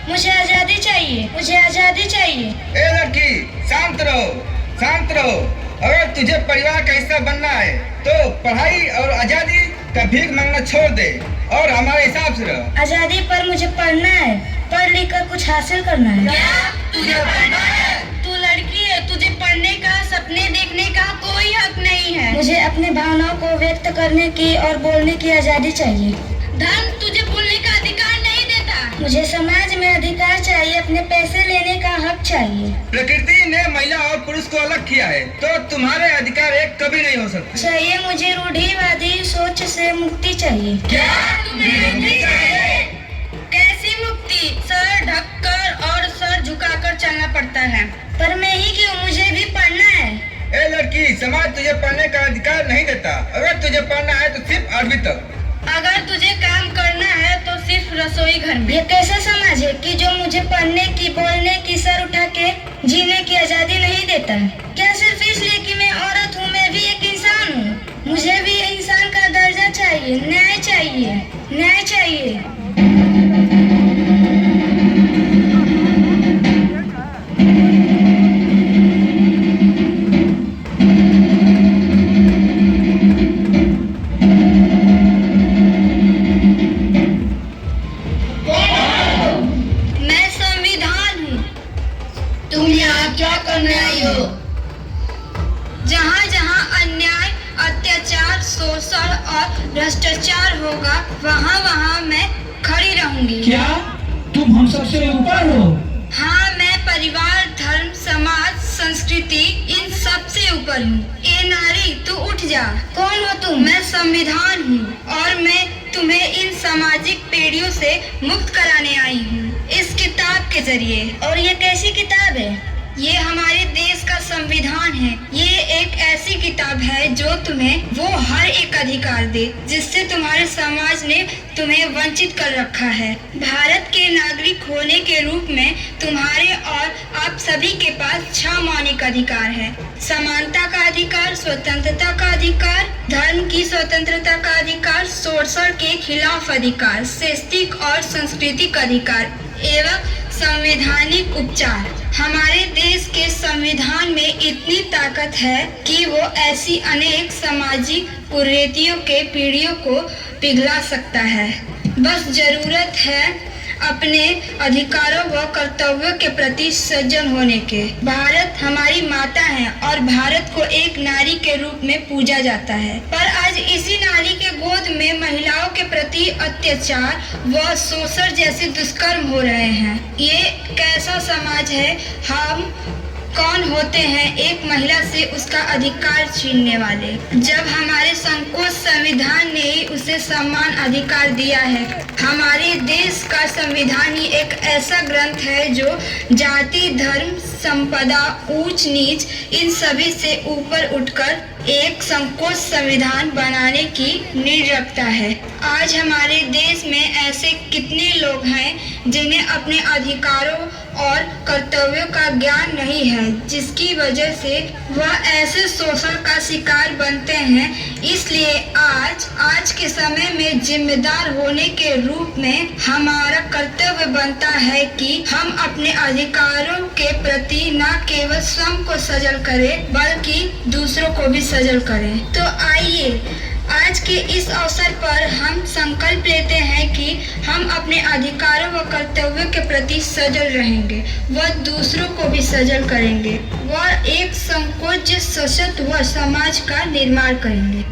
मुझे आजादी चाहिए, मुझे आजादी चाहिए। ए लड़की, शांत रहो, शांत रहो। अगर तुझे परिवार का हिस्सा बनना है तो पढ़ाई और आजादी का भीख मांगना छोड़ दे और हमारे हिसाब से रहो। आजादी पर मुझे पढ़ना है, पढ़ लिख कर कुछ हासिल करना है। क्या तुझे पढ़ना है? तू लड़की है, तुझे पढ़ने का, सपने देखने का कोई हक नहीं है। मुझे अपनी भावनाओं को व्यक्त करने की और बोलने की आजादी चाहिए। धर्म तुझे बोलने का अधिकार नहीं देता। मुझे समाज में अधिकार चाहिए, अपने पैसे लेने का हक चाहिए। प्रकृति ने महिला और पुरुष को अलग किया है तो तुम्हारे अधिकार एक कभी नहीं हो सकते। चाहिए मुझे रूढ़िवादी सोच से मुक्ति चाहिए। क्या तुम्हें मुक्ति चाहिए? कैसी मुक्ति? सर ढककर और सर झुकाकर चलना पड़ता है। पर मैं ही क्यों, मुझे भी पढ़ना है। ए लड़की, समाज तुझे पढ़ने का अधिकार नहीं देता। अगर तुझे पढ़ना है तो सिर्फ 8वीं तक। अगर तुझे काम करना है तो सिर्फ रसोई घर में। ये कैसा समाज है कि जो मुझे पढ़ने की, बोलने की, सर उठा के जीने की आजादी नहीं देता है? क्या सिर्फ इसलिए कि मैं औरत हूँ? मैं भी एक इंसान हूँ, मुझे भी इंसान का दर्जा चाहिए, न्याय चाहिए, न्याय चाहिए। मैं संविधान हूँ। तुम यहाँ क्या करने आई हो? जहाँ जहाँ अन्याय, अत्याचार, शोषण और भ्रष्टाचार होगा वहाँ वहाँ मैं खड़ी रहूंगी। क्या तुम हम सबसे ऊपर हो? हाँ, मैं परिवार, धर्म, समाज, संस्कृति इन सब से ऊपर हूँ। ए नारी, तू उठ जा। कौन हो तुम? मैं संविधान हूँ और मैं तुम्हें इन सामाजिक पेड़ियों से मुक्त कराने आई हूँ इस किताब के जरिए। और ये कैसी किताब है? ये हमारे देश का संविधान है। ये एक ऐसी किताब है जो तुम्हें वो हर एक अधिकार दे जिससे तुम्हारे समाज ने तुम्हें वंचित कर रखा है। भारत के नागरिक होने के रूप में तुम्हारे और आप सभी के पास 6 मौलिक अधिकार है। समानता का अधिकार, स्वतंत्रता का अधिकार, धर्म की स्वतंत्रता का अधिकार, शोषण के खिलाफ अधिकार, शैक्षिक और सांस्कृतिक अधिकार एवं संवैधानिक उपचार। हमारे देश के संविधान में इतनी ताकत है कि वो ऐसी अनेक सामाजिक कुरीतियों के पीढ़ियों को पिघला सकता है। बस जरूरत है अपने अधिकारों व कर्तव्यों के प्रति सजग होने के। भारत हमारी माता है और भारत को एक नारी के रूप में पूजा जाता है, पर आज इसी नारी के गोद में महिलाओं के प्रति अत्याचार व शोषण जैसे दुष्कर्म हो रहे हैं। ये कैसा समाज है? हम कौन होते हैं एक महिला से उसका अधिकार छीनने वाले? जब हमारे संकोच संविधान ने ही उसे समान अधिकार दिया है। हमारे देश का संविधान ही एक ऐसा ग्रंथ है जो जाति, धर्म, संपदा, ऊंच नीच इन सभी से ऊपर उठकर एक संकोच संविधान बनाने की नींव रखता है। आज हमारे देश में ऐसे कितने लोग हैं जिन्हें अपने अधिकारों और कर्तव्यों का ज्ञान नहीं है, जिसकी वजह से वह ऐसे शोषण का शिकार बनते हैं। इसलिए आज के समय में जिम्मेदार होने के रूप में हमारा कर्तव्य बनता है कि हम अपने अधिकारों के प्रति न केवल स्वयं को सजग करें बल्कि दूसरों को भी सजग करें। तो आइए आज के इस अवसर पर हम संकल्प लेते हैं कि हम अपने अधिकारों व कर्तव्यों के प्रति सजग रहेंगे व दूसरों को भी सजग करेंगे व एक संकोच सशक्त व समाज का निर्माण करेंगे।